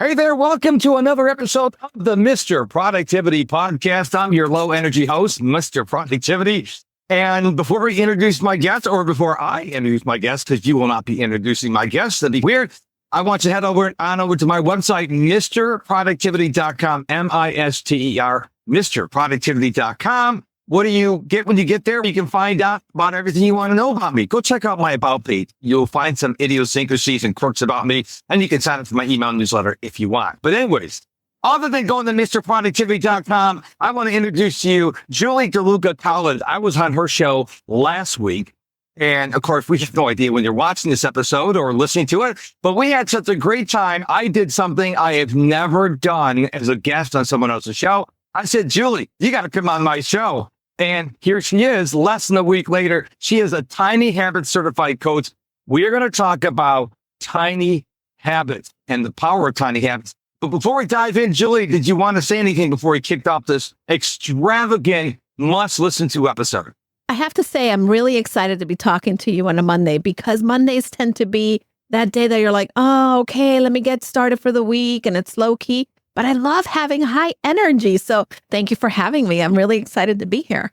Hey there, welcome to another episode of the Mr. Productivity Podcast. I'm your low energy host, Mr. Productivity. And before we introduce my guest, or before I introduce my guest, because you will not be introducing my guest, that'd be weird, I want you to head over to my website, MrProductivity.com, M-I-S-T-E-R, MrProductivity.com. What do you get when you get there? You can find out about everything you want to know about me. Go check out my About page. You'll find some idiosyncrasies and quirks about me, and you can sign up for my email newsletter if you want. But anyways, other than going to MrProductivity.com, I want to introduce to you Julie Delucca-Collins. I was on her show last week, and of course, we have no idea when you're watching this episode or listening to it, but we had such a great time. I did something I have never done as a guest on someone else's show. I said, Julie, you got to come on my show. And here she is, less than a week later. She is a Tiny Habits certified coach. We are going to talk about tiny habits and the power of tiny habits. But before we dive in, Julie, did you want to say anything before we kicked off this extravagant, must-listen to episode? I have to say, I'm really excited to be talking to you on a Monday because Mondays tend to be that day that you're like, oh, okay, let me get started for the week, and it's low key. But I love having high energy. So thank you for having me. I'm really excited to be here.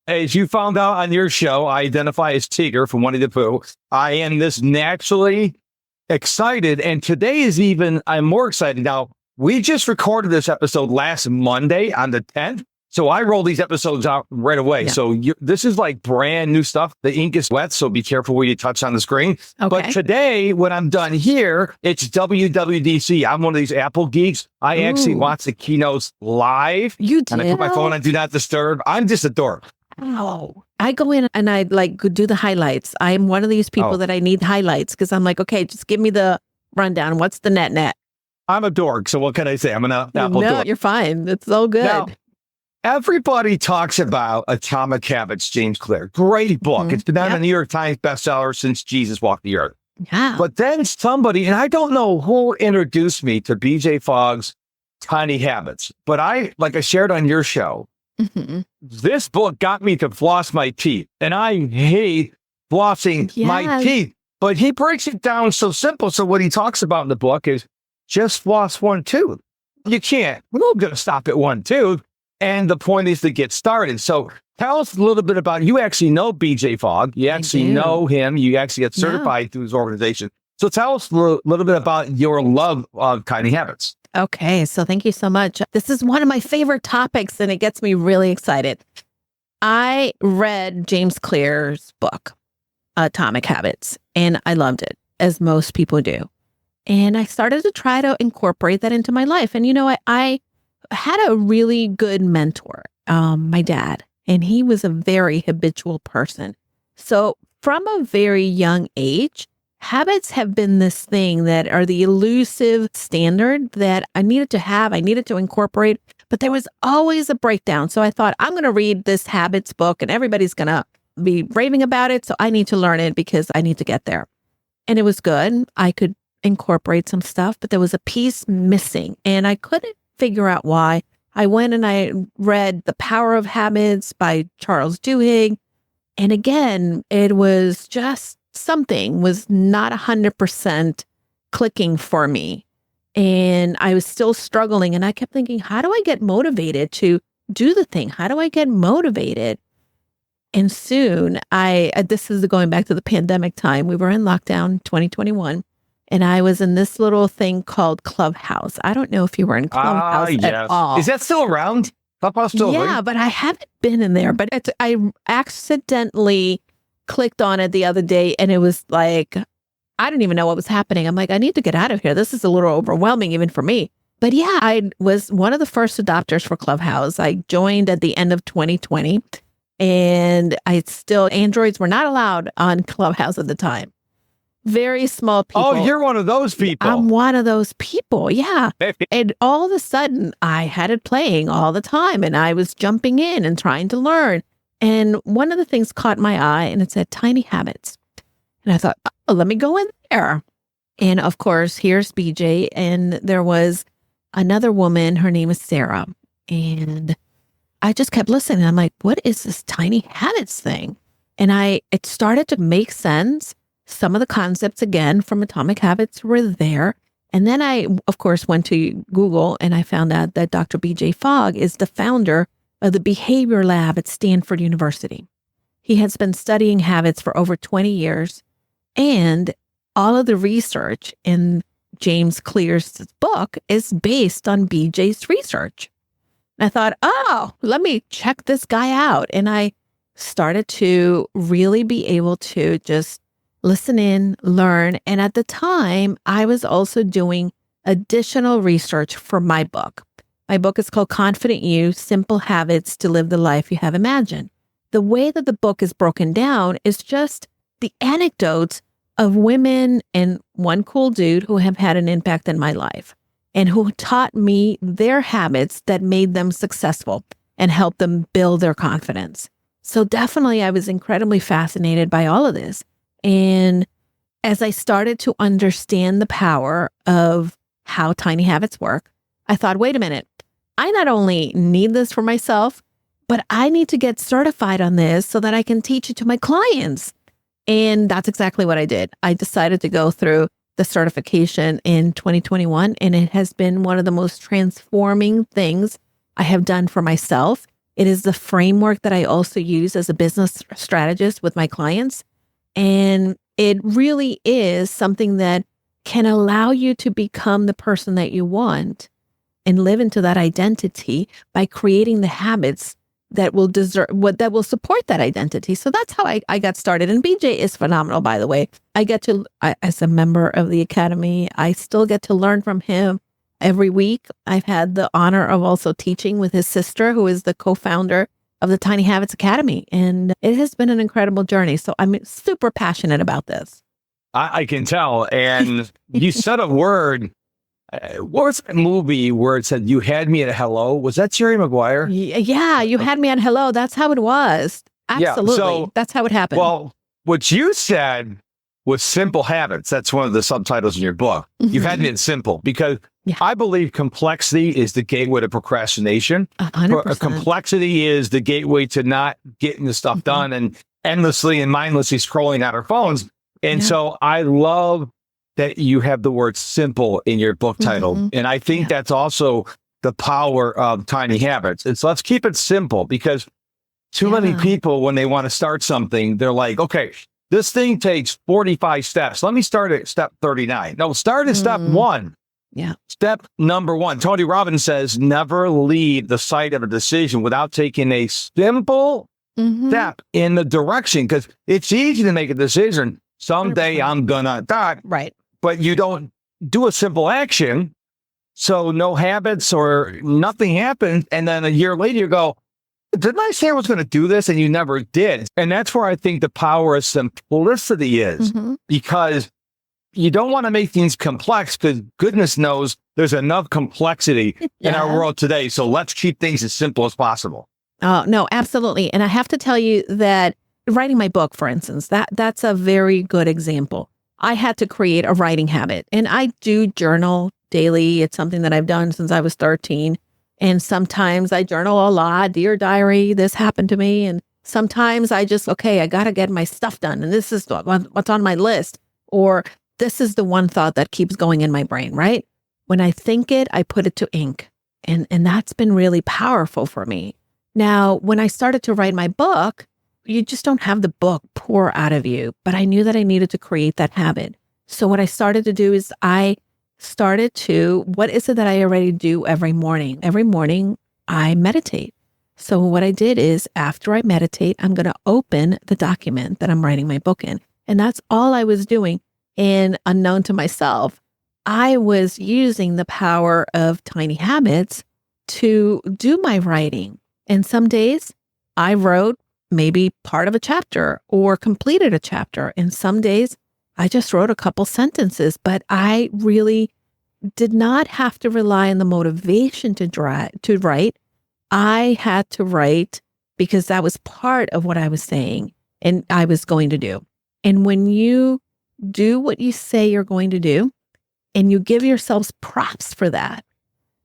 As you found out on your show, I identify as Tigger from Winnie the Pooh. I am this naturally excited. And today is I'm more excited. Now, we just recorded this episode last Monday on the 10th. So I roll these episodes out right away. Yeah. So this is like brand new stuff. The ink is wet, so be careful where you touch on the screen. Okay. But today, when I'm done here, it's WWDC. I'm one of these Apple geeks. I actually watch the keynotes live. You do? And I put my phone on Do Not Disturb. I'm just a dork. Oh, I go in and I do the highlights. I'm one of these people that I need highlights because I'm like, okay, just give me the rundown. What's the net? I'm a dork. So what can I say? I'm an Apple dork. You're fine. It's so good. Now, everybody talks about Atomic Habits, James Clear. Great book. It's been on a New York Times bestseller since Jesus walked the earth. Yeah. But then somebody, and I don't know who introduced me to BJ Fogg's Tiny Habits, but I shared on your show, this book got me to floss my teeth. And I hate flossing my teeth. But he breaks it down so simple. So what he talks about in the book is just floss one tooth. You can't. We're not going to stop at one tooth. And the point is to get started. So tell us a little bit about, you actually know BJ Fogg. You actually know him. You actually get certified through his organization. So tell us a little bit about your love of Tiny Habits. Okay. So thank you so much. This is one of my favorite topics and it gets me really excited. I read James Clear's book, Atomic Habits, and I loved it, as most people do. And I started to try to incorporate that into my life. And, I had a really good mentor, my dad, and he was a very habitual person. So from a very young age, habits have been this thing that are the elusive standard that I needed to incorporate, but there was always a breakdown. So I thought, I'm going to read this habits book and everybody's going to be raving about it. So I need to learn it because I need to get there. And it was good. I could incorporate some stuff, but there was a piece missing and I couldn't figure out why. I went and I read The Power of Habits by Charles Duhigg. And again, it was just something was not 100% clicking for me. And I was still struggling. And I kept thinking, how do I get motivated to do the thing? How do I get motivated? And soon this is going back to the pandemic time. We were in lockdown 2021. And I was in this little thing called Clubhouse. I don't know if you were in Clubhouse at all. Is that still around? Clubhouse still around? But I haven't been in there. But I accidentally clicked on it the other day and it was like, I didn't even know what was happening. I'm like, I need to get out of here. This is a little overwhelming even for me. But yeah, I was one of the first adopters for Clubhouse. I joined at the end of 2020 and Androids were not allowed on Clubhouse at the time. Very small people. Oh, you're one of those people. I'm one of those people. Yeah. And all of a sudden I had it playing all the time and I was jumping in and trying to learn. And one of the things caught my eye and it said Tiny Habits. And I thought, oh, let me go in there. And of course, here's BJ. And there was another woman. Her name is Sarah. And I just kept listening. I'm like, what is this Tiny Habits thing? And it started to make sense. Some of the concepts, again, from Atomic Habits were there. And then I, of course, went to Google and I found out that Dr. BJ Fogg is the founder of the Behavior Lab at Stanford University. He has been studying habits for over 20 years, and all of the research in James Clear's book is based on BJ's research. And I thought, oh, let me check this guy out. And I started to really be able to just listen in, learn. And at the time, I was also doing additional research for my book. My book is called Confident You, Simple Habits to Live the Life You Have Imagined. The way that the book is broken down is just the anecdotes of women and one cool dude who have had an impact in my life and who taught me their habits that made them successful and helped them build their confidence. So definitely I was incredibly fascinated by all of this. And as I started to understand the power of how tiny habits work, I thought, wait a minute, I not only need this for myself, but I need to get certified on this so that I can teach it to my clients. And that's exactly what I did. I decided to go through the certification in 2021, and it has been one of the most transforming things I have done for myself. It is the framework that I also use as a business strategist with my clients. And it really is something that can allow you to become the person that you want and live into that identity by creating the habits that will that will support that identity. So that's how I got started. And BJ is phenomenal, by the way. As a member of the Academy, I still get to learn from him every week. I've had the honor of also teaching with his sister, who is the co-founder of the Tiny Habits Academy. And it has been an incredible journey. So I'm super passionate about this. I can tell. And you said a word. What was that movie where it said, you had me at hello? Was that Jerry Maguire? Yeah, you had me at hello. That's how it was. Absolutely. Yeah, so, that's how it happened. Well, what you said was simple habits. That's one of the subtitles in your book. Mm-hmm. You had me at simple because I believe complexity is the gateway to procrastination. 100%. Complexity is the gateway to not getting the stuff done and endlessly and mindlessly scrolling at our phones. And so I love that you have the word simple in your book title. And I think that's also the power of tiny habits. It's let's keep it simple because too many people, when they want to start something, they're like, okay, this thing takes 45 steps. Let me start at step 39. No, start at step 1. Yeah. Step number 1. Tony Robbins says, never leave the site of a decision without taking a simple step in the direction. Because it's easy to make a decision. Someday 100%. I'm gonna die. Right. But you don't do a simple action. So no habits or nothing happens. And then a year later you go, didn't I say I was going to do this? And you never did. And that's where I think the power of simplicity is because you don't want to make things complex because goodness knows there's enough complexity in our world today. So let's keep things as simple as possible. Oh, no, absolutely. And I have to tell you that writing my book, for instance, that's a very good example. I had to create a writing habit, and I do journal daily. It's something that I've done since I was 13. And sometimes I journal a lot. Dear diary, this happened to me. And sometimes I just, I got to get my stuff done. And this is what's on my list. Or this is the one thought that keeps going in my brain, right? When I think it, I put it to ink. And that's been really powerful for me. Now, when I started to write my book, you just don't have the book pour out of you. But I knew that I needed to create that habit. So what I started to do is what is it that I already do every morning? Every morning I meditate. So what I did is after I meditate, I'm going to open the document that I'm writing my book in. And that's all I was doing. And unknown to myself, I was using the power of tiny habits to do my writing. And some days I wrote maybe part of a chapter or completed a chapter. And some days I just wrote a couple sentences, but I really did not have to rely on the motivation to write. I had to write because that was part of what I was saying and I was going to do. And when you do what you say you're going to do and you give yourselves props for that,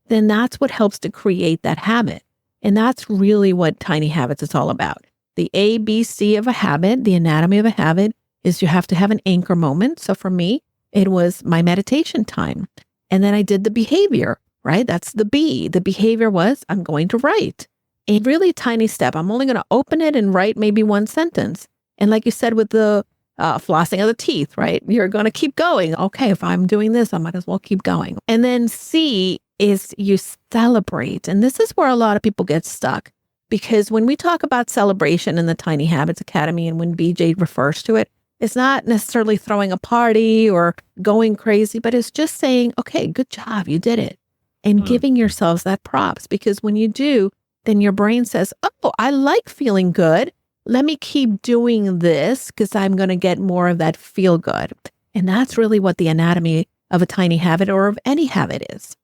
then that's what helps to create that habit. And that's really what Tiny Habits is all about. The ABC of a habit, the anatomy of a habit, is you have to have an anchor moment. So for me, it was my meditation time. And then I did the behavior, right? That's the B. The behavior was I'm going to write a really tiny step. I'm only going to open it and write maybe one sentence. And like you said, with the flossing of the teeth, right? You're going to keep going. Okay, if I'm doing this, I might as well keep going. And then C is you celebrate. And this is where a lot of people get stuck, because when we talk about celebration in the Tiny Habits Academy, and when BJ refers to it, it's not necessarily throwing a party or going crazy, but it's just saying, okay, good job, you did it. And giving yourselves that props, because when you do, then your brain says, oh, I like feeling good. Let me keep doing this because I'm going to get more of that feel good. And that's really what the anatomy of a tiny habit or of any habit is.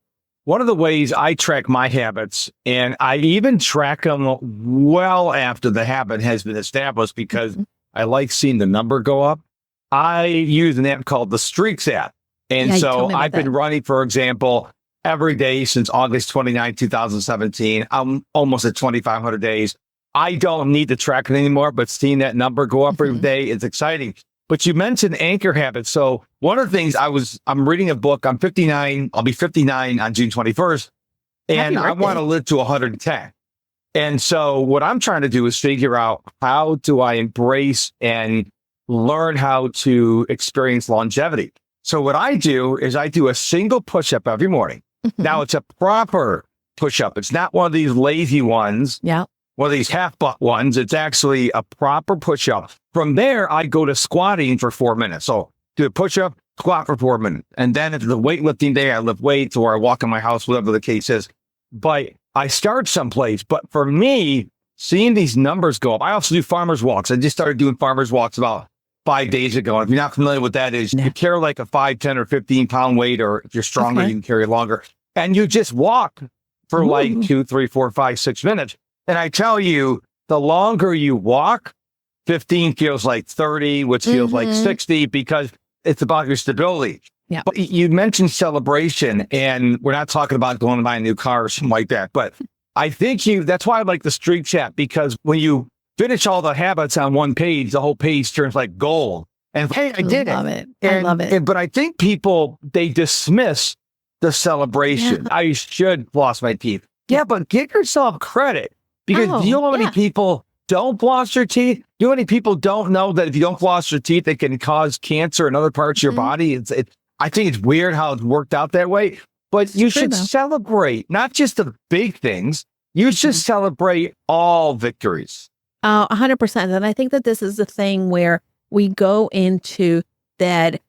One of the ways I track my habits, and I even track them well after the habit has been established because I like seeing the number go up. I use an app called the Streaks app. And so I've been running, for example, every day since August 29, 2017. I'm almost at 2,500 days. I don't need to track it anymore, but seeing that number go up every day is exciting. But you mentioned anchor habits. So one of the things I'm reading a book. I'm 59. I'll be 59 on June 21st. And I want to live to 110. And so what I'm trying to do is figure out, how do I embrace and learn how to experience longevity? So what I do is I do a single push-up every morning. Now it's a proper push-up. It's not one of these lazy ones. Yeah. One of these half-butt ones. It's actually a proper push-up. From there, I go to squatting for 4 minutes. So do a push-up, squat for 4 minutes. And then if it's a weightlifting day, I lift weights or I walk in my house, whatever the case is. But I start someplace. But for me, seeing these numbers go up, I also do farmer's walks. I just started doing farmer's walks about 5 days ago. And if you're not familiar with that, is you carry like a 5, 10, or 15 pound weight, or if you're stronger, you can carry longer. And you just walk for like 2, 3, 4, 5, 6 minutes. And I tell you, the longer you walk, 15 feels like 30, which feels like 60, because it's about your stability. Yeah. But you mentioned celebration, and we're not talking about going to buy a new car or something like that. But I think that's why I like the Streak chat, because when you finish all the habits on one page, the whole page turns like gold. And hey, I did it. I love it. But I think people, they dismiss the celebration. I should floss my teeth. Yeah, but give yourself credit. Because do you know how many people don't floss their teeth? You know how many people don't know that if you don't floss your teeth, it can cause cancer in other parts of your body? I think it's weird how it's worked out that way. But you should celebrate, not just the big things. You should celebrate all victories. 100%. And I think that this is the thing where we go into that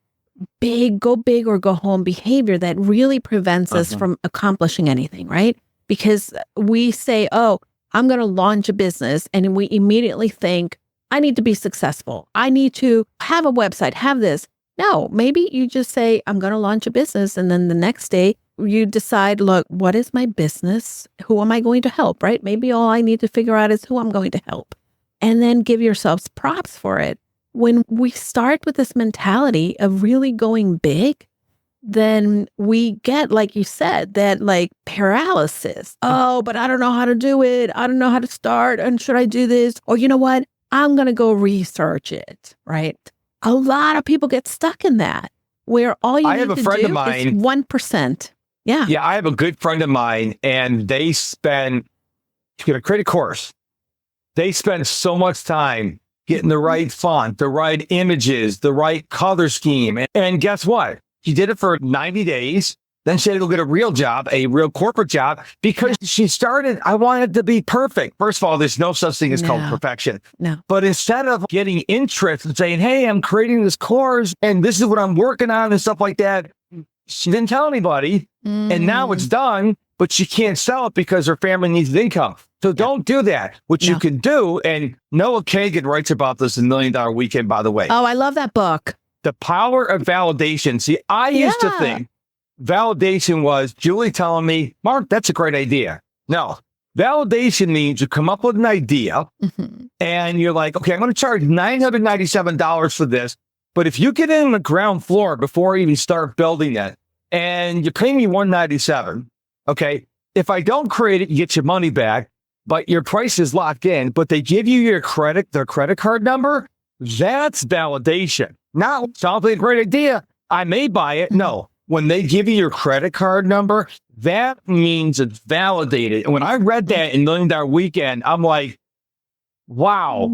go big or go home behavior that really prevents us from accomplishing anything, right? Because we say, oh, I'm going to launch a business, and we immediately think, I need to be successful. I need to have a website, have this. No, maybe you just say, I'm going to launch a business. And then the next day you decide, look, what is my business? Who am I going to help, right? Maybe all I need to figure out is who I'm going to help. And then give yourselves props for it. When we start with this mentality of really going big, then we get, like you said, that like paralysis. Oh, but I don't know how to do it. I don't know how to start. And should I do this? Or you know what? I'm going to go research it, right? A lot of people get stuck in that, where all you need to do is 1%. Yeah. Yeah, I have a good friend of mine, and they spend, you're going to create a course. They spend so much time getting the right font, the right images, the right color scheme. And guess what? She did it for 90 days. Then she had to go get a real job, a real corporate job, because she started, I wanted to be perfect. First of all, there's no such thing as called perfection. No. But instead of getting interest and saying, hey, I'm creating this course and this is what I'm working on and stuff like that, she didn't tell anybody. And now it's done, but she can't sell it because her family needs the income. So don't do that. What you can do, and Noah Kagan writes about this in $1 Million Weekend, by the way. Oh, I love that book. The power of validation. See, I used to think validation was Julie telling me, Mark, that's a great idea. No, validation means you come up with an idea and you're like, okay, I'm going to charge $997 for this. But if you get in the ground floor before I even start building it and you pay me $197, okay, if I don't create it, you get your money back, but your price is locked in, but they give you their credit card number, that's validation. Now, sounds like a great idea. I may buy it. No, when they give you your credit card number, that means it's validated. And when I read that in Million Dollar Weekend, I'm like, wow,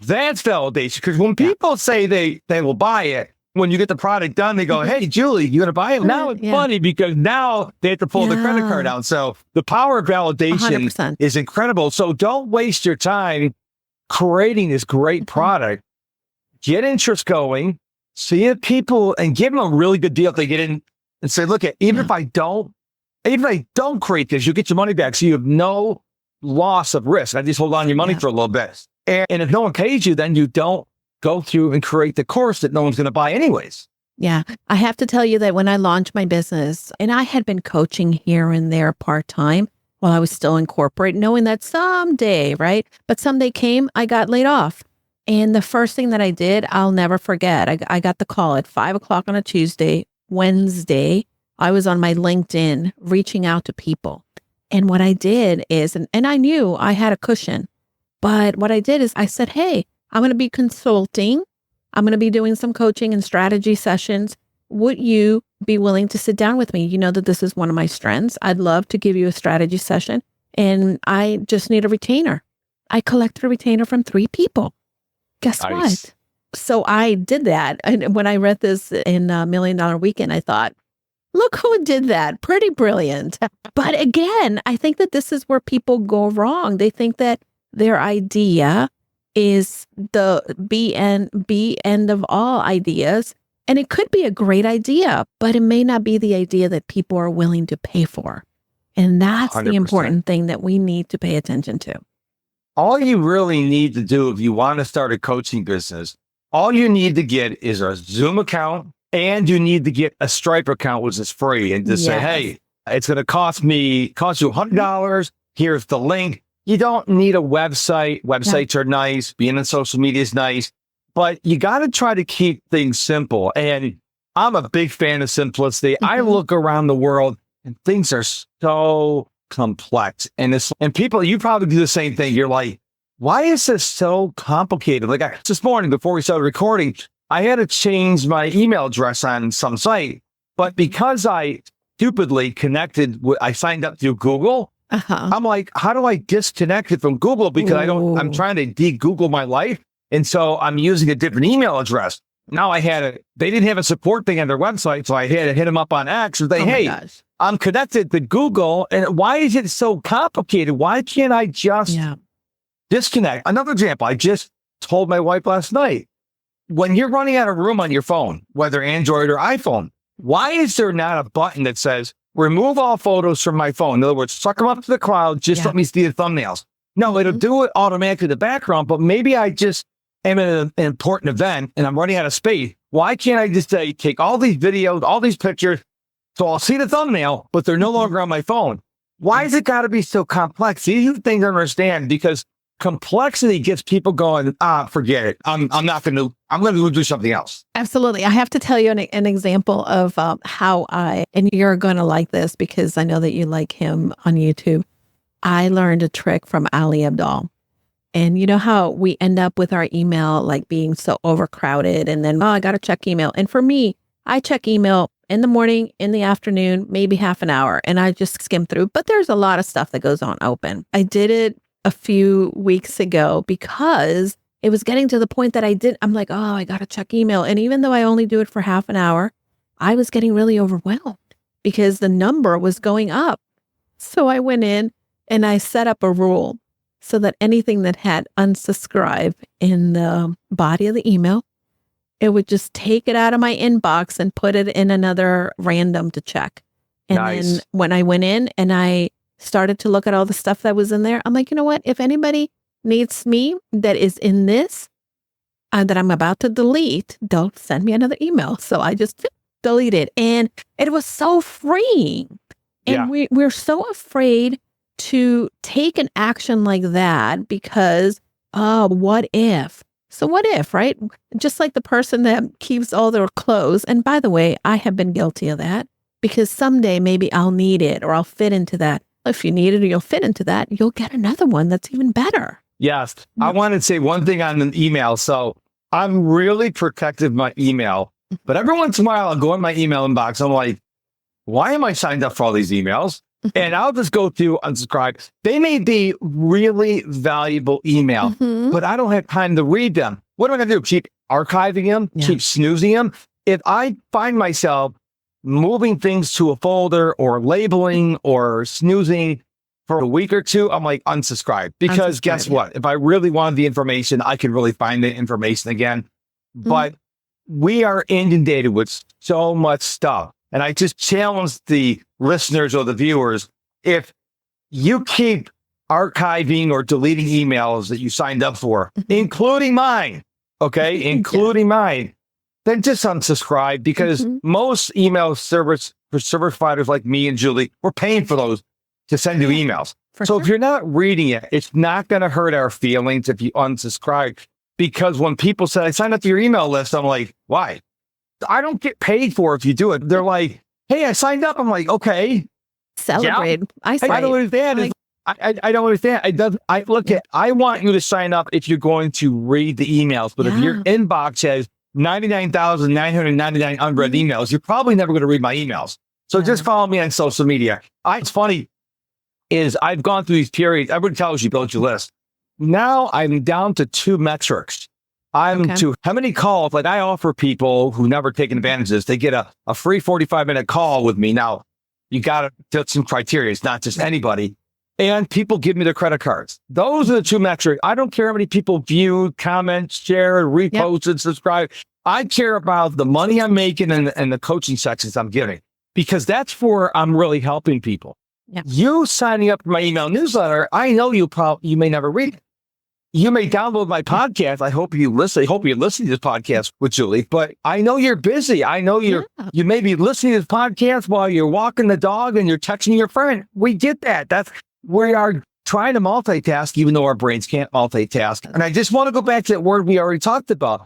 that's validation. Because when people say they will buy it, when you get the product done, they go, hey, Julie, you going to buy it? Now it's funny because now they have to pull the credit card out. So the power of validation 100%. is incredible. So don't waste your time creating this great product. Get interest going, see if people, and give them a really good deal if they get in and say, look, even if I don't create this, you'll get your money back. So you have no loss of risk. I just hold on your money for a little bit. And if no one pays you, then you don't go through and create the course that no one's going to buy anyways. Yeah. I have to tell you that when I launched my business, and I had been coaching here and there part-time while I was still in corporate, knowing that someday, right? But someday came, I got laid off. And the first thing that I did, I'll never forget. I got the call at 5:00 on a Tuesday. Wednesday, I was on my LinkedIn reaching out to people. And what I did is, and I knew I had a cushion, but what I did is I said, hey, I'm going to be consulting. I'm going to be doing some coaching and strategy sessions. Would you be willing to sit down with me? You know that this is one of my strengths. I'd love to give you a strategy session. And I just need a retainer. I collected a retainer from 3 people. Guess what? So I did that. And when I read this in Million Dollar Weekend, I thought, look who did that. Pretty brilliant. But again, I think that this is where people go wrong. They think that their idea is the be end of all ideas. And it could be a great idea, but it may not be the idea that people are willing to pay for. And that's 100%. the important thing that we need to pay attention to. All you really need to do if you want to start a coaching business, all you need to get is a Zoom account, and you need to get a Stripe account, which is free, and just say, hey, it's going to cost you $100. Here's the link. You don't need a website. Websites are nice. Being on social media is nice, but you got to try to keep things simple. And I'm a big fan of simplicity. I look around the world and things are so complex. And people, you probably do the same thing. You're like, why is this so complicated? Like this morning before we started recording, I had to change my email address on some site, but because I stupidly I signed up through Google. I'm like, how do I disconnect it from Google? Because I'm trying to de-Google my life. And so I'm using a different email address. Now they didn't have a support thing on their website. So I had to hit them up on X and say, hey, I'm connected to Google. And why is it so complicated? Why can't I just disconnect? Another example, I just told my wife last night, when you're running out of room on your phone, whether Android or iPhone, why is there not a button that says, remove all photos from my phone? In other words, suck them up to the cloud. Just let me see the thumbnails. No, it'll do it automatically in the background, but maybe I just am in an important event and I'm running out of space. Why can't I just say, take all these videos, all these pictures, so I'll see the thumbnail, but they're no longer on my phone? Why has it got to be so complex? These are the things I understand, because complexity gets people going, forget it. I'm going to go do something else. Absolutely. I have to tell you an example of how and you're going to like this because I know that you like him on YouTube. I learned a trick from Ali Abdaal. And you know how we end up with our email like being so overcrowded, and then, I got to check email. And for me, I check email in the morning, in the afternoon, maybe half an hour, and I just skim through. But there's a lot of stuff that goes on open. I did it a few weeks ago because it was getting to the point that I'm like, I got to check email. And even though I only do it for half an hour, I was getting really overwhelmed because the number was going up. So I went in and I set up a rule so that anything that had unsubscribe in the body of the email, it would just take it out of my inbox and put it in another random to check. And then when I went in and I started to look at all the stuff that was in there, I'm like, you know what? If anybody needs me that is in this that I'm about to delete, don't send me another email. So I just deleted, and it was so freeing. And we're so afraid to take an action like that because, what if? So what if, right? Just like the person that keeps all their clothes. And by the way, I have been guilty of that because someday maybe I'll need it or I'll fit into that. If you need it or you'll fit into that, you'll get another one that's even better. Yes. I want to say one thing on the email. So I'm really protective of my email, but every once in a while I'll go in my email inbox. I'm like, why am I signed up for all these emails? And I'll just go through unsubscribe. They may be really valuable email, but I don't have time to read them. What am I going to do? Keep archiving them? Keep snoozing them? If I find myself moving things to a folder or labeling or snoozing for a week or two, I'm like, unsubscribe. Because guess what? If I really wanted the information, I could really find the information again. But we are inundated with so much stuff. And I just challenge the listeners or the viewers, if you keep archiving or deleting emails that you signed up for, including mine, including mine, then just unsubscribe, because most email service providers like me and Julie, we're paying for those to send you emails. If you're not reading it, it's not going to hurt our feelings if you unsubscribe. Because when people say, I signed up to your email list, I'm like, why? I don't get paid for it if you do it. They're like, hey, I signed up. I'm like, okay. Celebrate. Yeah. I don't understand. I don't understand. I want you to sign up if you're going to read the emails. But if your inbox has 99,999 unread emails, you're probably never going to read my emails. So just follow me on social media. It's funny is I've gone through these periods. Everybody tells you build your list. Now I'm down to 2 metrics. I'm to how many calls, like I offer people who never taken advantage of this, they get a free 45-minute call with me. Now, you got to put some criteria. It's not just anybody. And people give me their credit cards. Those are the 2 metrics. I don't care how many people view, comment, share, repost, subscribe. I care about the money I'm making and the coaching sections I'm giving, because that's where I'm really helping people. You signing up for my email newsletter, I know you may never read it. You may download my podcast. I hope you listen. I hope you're listening to this podcast with Julie, but I know you're busy. I know you may be listening to this podcast while you're walking the dog and you're texting your friend. We get that. We are trying to multitask, even though our brains can't multitask. And I just want to go back to that word we already talked about.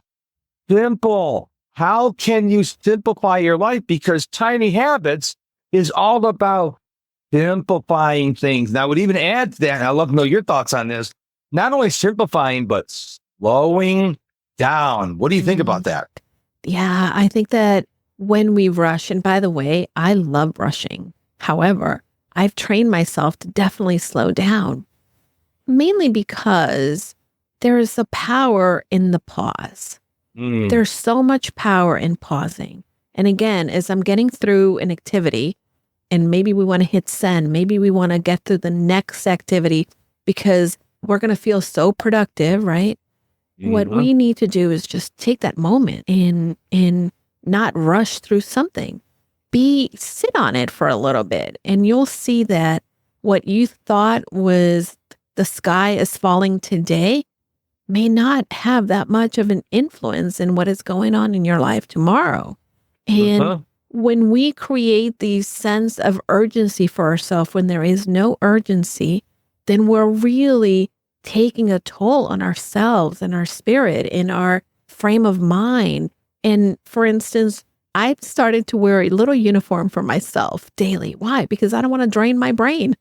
Simple. How can you simplify your life? Because Tiny Habits is all about simplifying things. Now, I would even add to that, and I'd love to know your thoughts on this, not only simplifying, but slowing down. What do you think about that? Yeah, I think that when we rush, and by the way, I love rushing. However, I've trained myself to definitely slow down, mainly because there is a power in the pause. There's so much power in pausing. And again, as I'm getting through an activity, and maybe we want to hit send, maybe we want to get through the next activity because we're going to feel so productive, right? What we need to do is just take that moment and not rush through something. Sit on it for a little bit, and you'll see that what you thought was the sky is falling today may not have that much of an influence in what is going on in your life tomorrow. And when we create the sense of urgency for ourselves when there is no urgency, then we're really taking a toll on ourselves and our spirit and our frame of mind. And for instance, I started to wear a little uniform for myself daily. Why? Because I don't want to drain my brain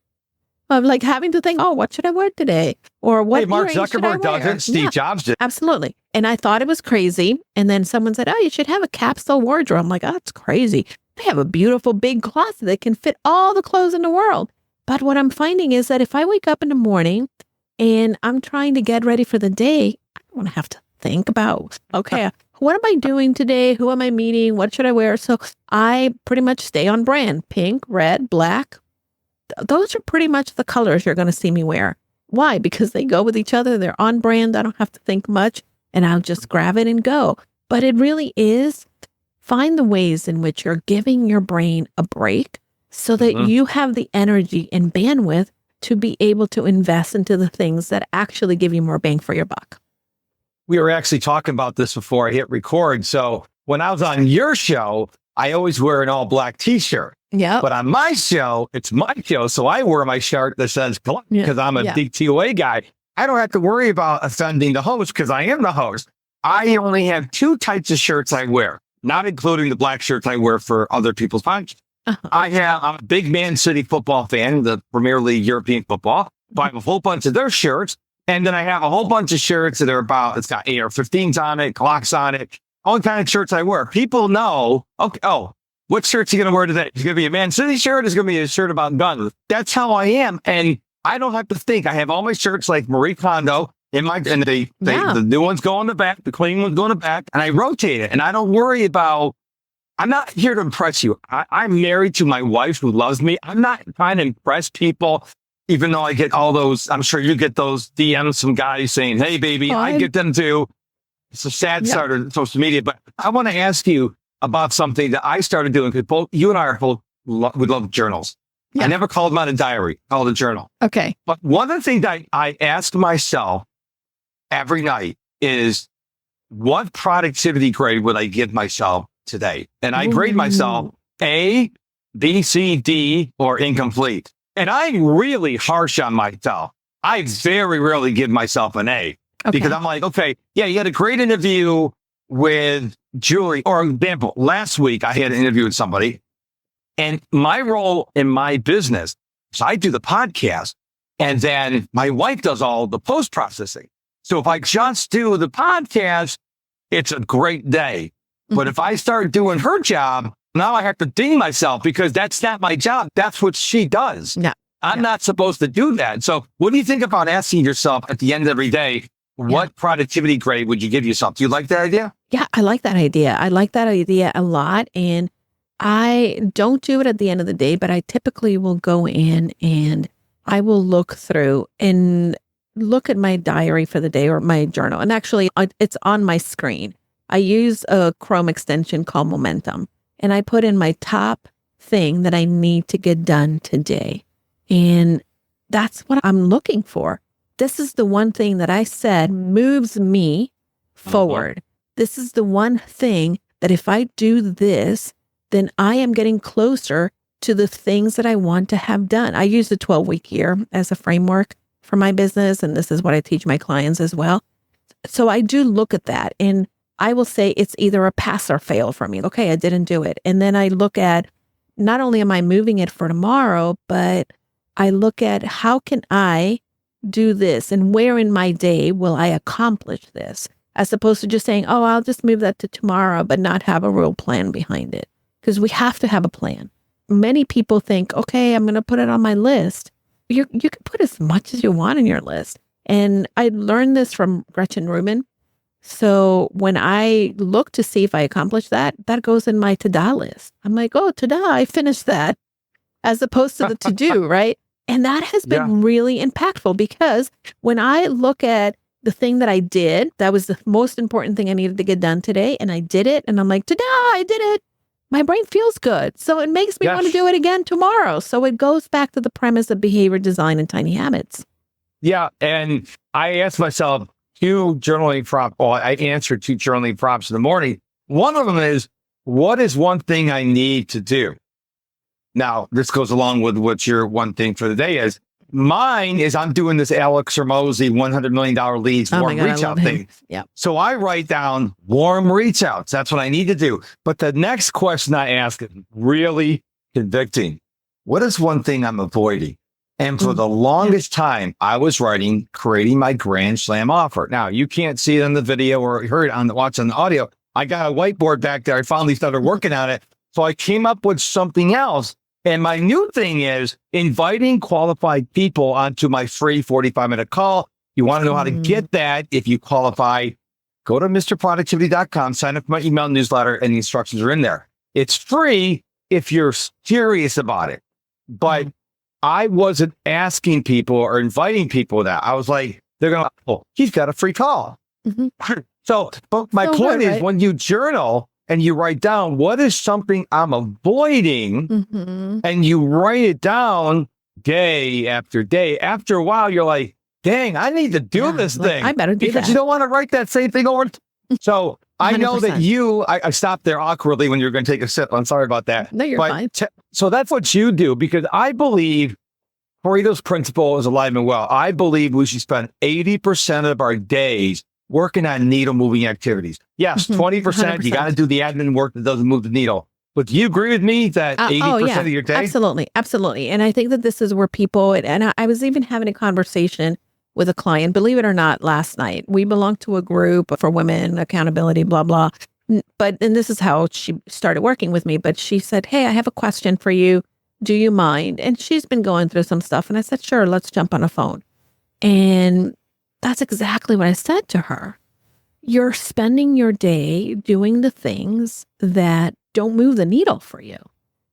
of like having to think, oh, what should I wear today? Or what Mark earrings should I Zuckerberg wear? does it. Steve Jobs did. Absolutely. And I thought it was crazy. And then someone said, oh, you should have a capsule wardrobe. I'm like, oh, that's crazy. I have a beautiful big closet that can fit all the clothes in the world. But what I'm finding is that if I wake up in the morning and I'm trying to get ready for the day, I don't want to have to think about, okay, what am I doing today? Who am I meeting? What should I wear? So I pretty much stay on brand. Pink, red, black. Those are pretty much the colors you're going to see me wear. Why? Because they go with each other. They're on brand. I don't have to think much, and I'll just grab it and go. But it really is, find the ways in which you're giving your brain a break so that you have the energy and bandwidth to be able to invest into the things that actually give you more bang for your buck. We were actually talking about this before I hit record. So when I was on your show, I always wear an all black t-shirt. Yeah. But on my show, it's my show. So I wear my shirt that says, because I'm a big TOA guy. I don't have to worry about offending the host because I am the host. I only have 2 types of shirts I wear, not including the black shirts I wear for other people's podcasts. I'm a big Man City football fan, the Premier League European football. So I have a whole bunch of their shirts. And then I have a whole bunch of shirts that are it's got AR-15s on it, Glocks on it, all kind of shirts I wear. People know, okay, what shirt's he going to wear today? It's going to be a Man City shirt. It's going to be a shirt about guns. That's how I am. And I don't have to think. I have all my shirts like Marie Kondo in my, and the new ones go in the back, the clean ones go in the back, and I rotate it. And I don't worry about, I'm not here to impress you. I'm married to my wife who loves me. I'm not trying to impress people, even though I get all those, I'm sure you get those DMs from guys saying, hey, baby, I get them too. It's a sad start of social media. But I want to ask you about something that I started doing, because both you and I are both, we love journals. Yeah. I never called them out a diary, called a journal. Okay. But one of the things that I ask myself every night is, what productivity grade would I give myself today? And I grade myself A, B, C, D, or incomplete. And I'm really harsh on myself. I very rarely give myself an A because I'm like, okay, yeah, you had a great interview with Julie. Or example, last week I had an interview with somebody, and my role in my business, so I do the podcast, and then my wife does all the post-processing. So if I just do the podcast, it's a great day. But if I start doing her job, now I have to ding myself because that's not my job. That's what she does. Yeah. I'm not supposed to do that. So what do you think about asking yourself at the end of every day, what productivity grade would you give yourself? Do you like that idea? Yeah, I like that idea. I like that idea a lot. And I don't do it at the end of the day, but I typically will go in and I will look through and look at my diary for the day or my journal. And actually, it's on my screen. I use a Chrome extension called Momentum, and I put in my top thing that I need to get done today. And that's what I'm looking for. This is the one thing that I said moves me forward. This is the one thing that if I do this, then I am getting closer to the things that I want to have done. I use the 12-week year as a framework for my business, and this is what I teach my clients as well. So I do look at that, and I will say it's either a pass or fail for me. Okay, I didn't do it. And then I look at, not only am I moving it for tomorrow, but I look at how can I do this and where in my day will I accomplish this, as opposed to just saying, oh, I'll just move that to tomorrow, but not have a real plan behind it. Because we have to have a plan. Many people think, okay, I'm going to put it on my list. You can put as much as you want in your list. And I learned this from Gretchen Rubin. So when I look to see if I accomplish that, that goes in my to-do list. I'm like, oh, ta-da, I finished that, as opposed to the to-do, right? And that has been really impactful, because when I look at the thing that I did, that was the most important thing I needed to get done today, and I did it, and I'm like, ta-da, I did it. My brain feels good. So it makes me want to do it again tomorrow. So it goes back to the premise of behavior design and tiny habits. Yeah. And I asked myself two journaling prompts. Well, I answered two journaling prompts in the morning. One of them is, what is one thing I need to do? Now, this goes along with what your one thing for the day is. Mine is, I'm doing this Alex Hormozy $100 million leads warm reach out thing. Yeah. So I write down warm reach outs. That's what I need to do. But the next question I ask is really convicting. What is one thing I'm avoiding? And for the longest time, I was creating my Grand Slam offer. Now, you can't see it on the video or hear it watch on the audio. I got a whiteboard back there. I finally started working on it. So I came up with something else. And my new thing is inviting qualified people onto my free 45-minute call. You want to know how to get that? If you qualify, go to MrProductivity.com, sign up for my email newsletter, and the instructions are in there. It's free if you're serious about it. But I wasn't asking people or inviting people that. I was like, they're going to, oh, he's got a free call. So, but my point is, when you journal, and you write down, what is something I'm avoiding? And you write it down day after day. After a while, you're like, dang, I need to do this thing. I better do because that. You don't want to write that same thing over. So I know that I stopped there awkwardly when you were going to take a sip. I'm sorry about that. No, you're fine. So that's what you do, because I believe Pareto's principle is alive and well. I believe we should spend 80% of our days working on needle moving activities. Yes, 20%, 100%. You got to do the admin work that doesn't move the needle. But do you agree with me that 80% of your day? Absolutely. Absolutely. And I think that this is where people, and I was even having a conversation with a client, believe it or not, last night. We belong to a group for women, accountability, blah, blah. And this is how she started working with me. But she said, hey, I have a question for you. Do you mind? And she's been going through some stuff. And I said, sure, let's jump on a phone. And that's exactly what I said to her. You're spending your day doing the things that don't move the needle for you.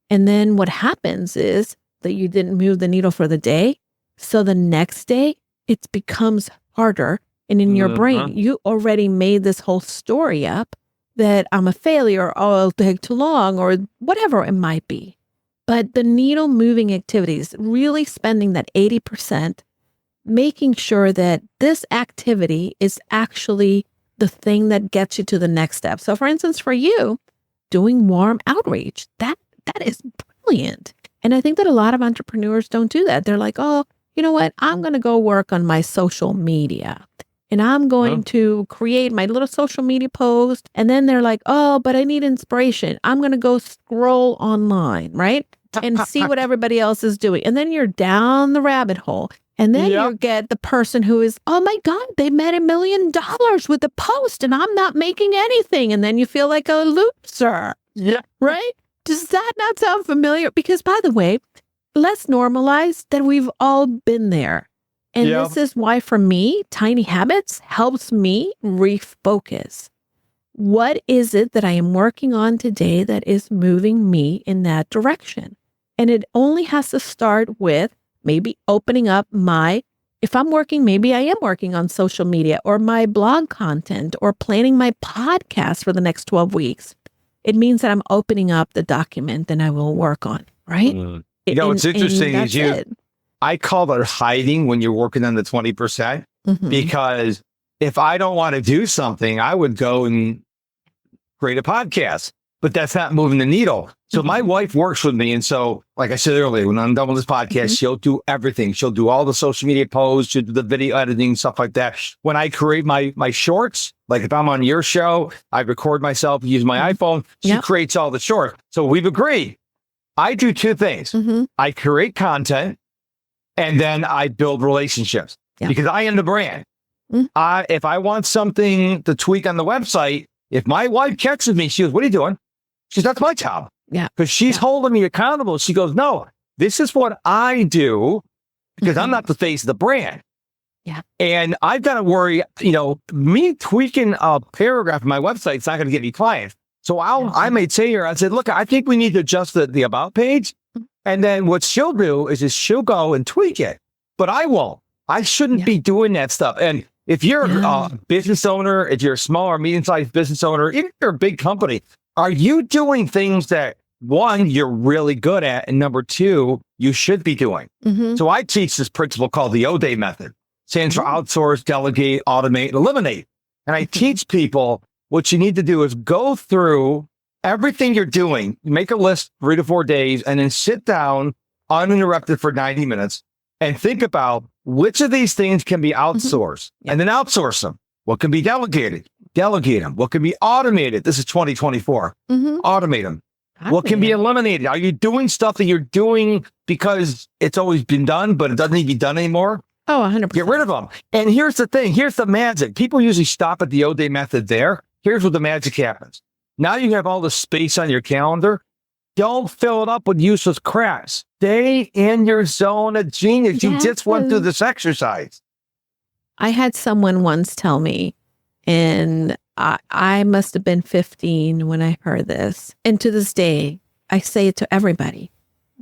And then what happens is that you didn't move the needle for the day. So the next day, it becomes harder. And in your brain, you already made this whole story up that I'm a failure, or it'll take too long, or whatever it might be. But the needle moving activities, really spending that 80%, making sure that this activity is actually the thing that gets you to the next step. So for instance, for you, doing warm outreach, that is brilliant. And I think that a lot of entrepreneurs don't do that. They're like, oh, you know what? I'm going to go work on my social media. And I'm going to create my little social media post. And then they're like, oh, but I need inspiration. I'm going to go scroll online, right? And see what everybody else is doing. And then you're down the rabbit hole. And then you get the person who is, oh my God, they made $1 million with the post and I'm not making anything. And then you feel like a loser. Yeah. Right? Does that not sound familiar? Because by the way, let's normalize that we've all been there. And this is why for me, Tiny Habits helps me refocus. What is it that I am working on today that is moving me in that direction? And it only has to start with maybe opening up if I'm working, maybe I am working on social media or my blog content or planning my podcast for the next 12 weeks. It means that I'm opening up the document that I will work on, right? You know, what's interesting is I call that hiding when you're working on the 20%, because if I don't want to do something, I would go and create a podcast, but that's not moving the needle. So my wife works with me. And so, like I said earlier, when I'm done with this podcast, she'll do everything. She'll do all the social media posts, she'll do the video editing, stuff like that. When I create my shorts, like if I'm on your show, I record myself, use my iPhone, she creates all the shorts. So we've agreed. I do two things. I create content and then I build relationships because I am the brand. If I want something to tweak on the website, if my wife catches me, she goes, what are you doing? She says, that's my job. Yeah. Because she's holding me accountable. She goes, no, this is what I do because I'm not the face of the brand. Yeah. And I've got to worry, me tweaking a paragraph on my website is not going to get me clients. So I may say here, I said, look, I think we need to adjust the about page. And then what she'll do is she'll go and tweak it, but I won't. I shouldn't be doing that stuff. And if you're a business owner, if you're a small or medium-sized business owner, even if you're a big company, are you doing things that, one, you're really good at, and number two, you should be doing? So I teach this principle called the O-Day method. Stands for outsource, delegate, automate, and eliminate. And I teach people what you need to do is go through everything you're doing, make a list 3 to 4 days, and then sit down uninterrupted for 90 minutes and think about which of these things can be outsourced and then outsource them. What can be delegated? Delegate them. What can be automated? This is 2024. Automate them. What can be eliminated? Are you doing stuff that you're doing because it's always been done, but it doesn't need to be done anymore? Oh, 100%. Get rid of them. And here's the thing. Here's the magic. People usually stop at the O-Day method there. Here's what the magic happens. Now you have all the space on your calendar. Don't fill it up with useless crap. Stay in your zone of genius. You just went through this exercise. I had someone once tell me, and I must have been 15 when I heard this. And to this day, I say it to everybody.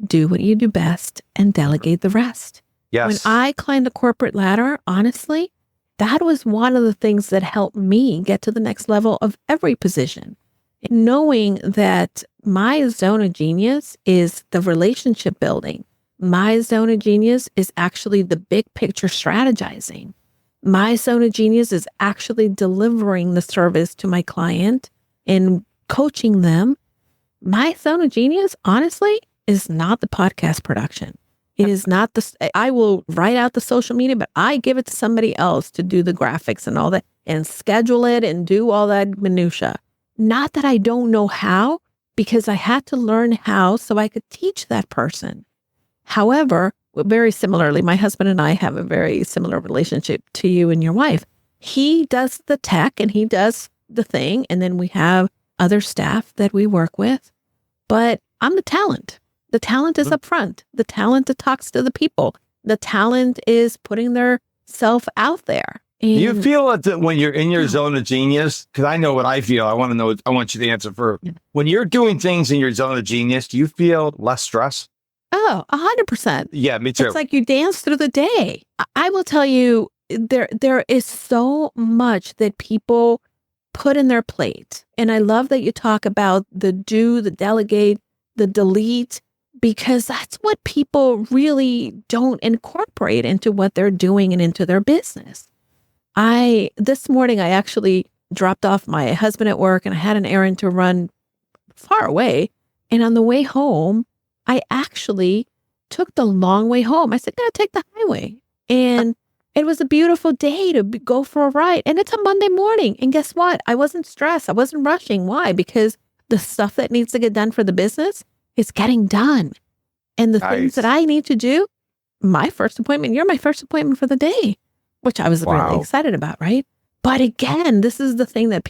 Do what you do best and delegate the rest. Yes. When I climbed the corporate ladder, honestly, that was one of the things that helped me get to the next level of every position. Knowing that my zone of genius is the relationship building. My zone of genius is actually the big picture strategizing. My zone of genius is actually delivering the service to my client and coaching them. My zone of genius, honestly, is not the podcast production. It is not I will write out the social media, but I give it to somebody else to do the graphics and all that and schedule it and do all that minutia. Not that I don't know how, because I had to learn how so I could teach that person. However, very similarly, my husband and I have a very similar relationship to you and your wife. He does the tech and he does the thing. And then we have other staff that we work with, but I'm the talent. The talent is up front. The talent that talks to the people. The talent is putting their self out there. Do you feel that when you're in your zone of genius? Because I know what I feel. I want to know. I want you to answer first. Yeah. When you're doing things in your zone of genius, do you feel less stress? Oh, 100%. Yeah, me too. It's like you dance through the day. I will tell you, there is so much that people put in their plate. And I love that you talk about the do, the delegate, the delete, because that's what people really don't incorporate into what they're doing and into their business. This morning, I actually dropped off my husband at work and I had an errand to run far away. And on the way home, I actually took the long way home. I said, "No, take the highway." And it was a beautiful day to go for a ride. And it's a Monday morning. And guess what? I wasn't stressed. I wasn't rushing. Why? Because the stuff that needs to get done for the business is getting done. And the things that I need to do, my first appointment, you're my first appointment for the day, which I was really excited about, right? But again, this is the thing that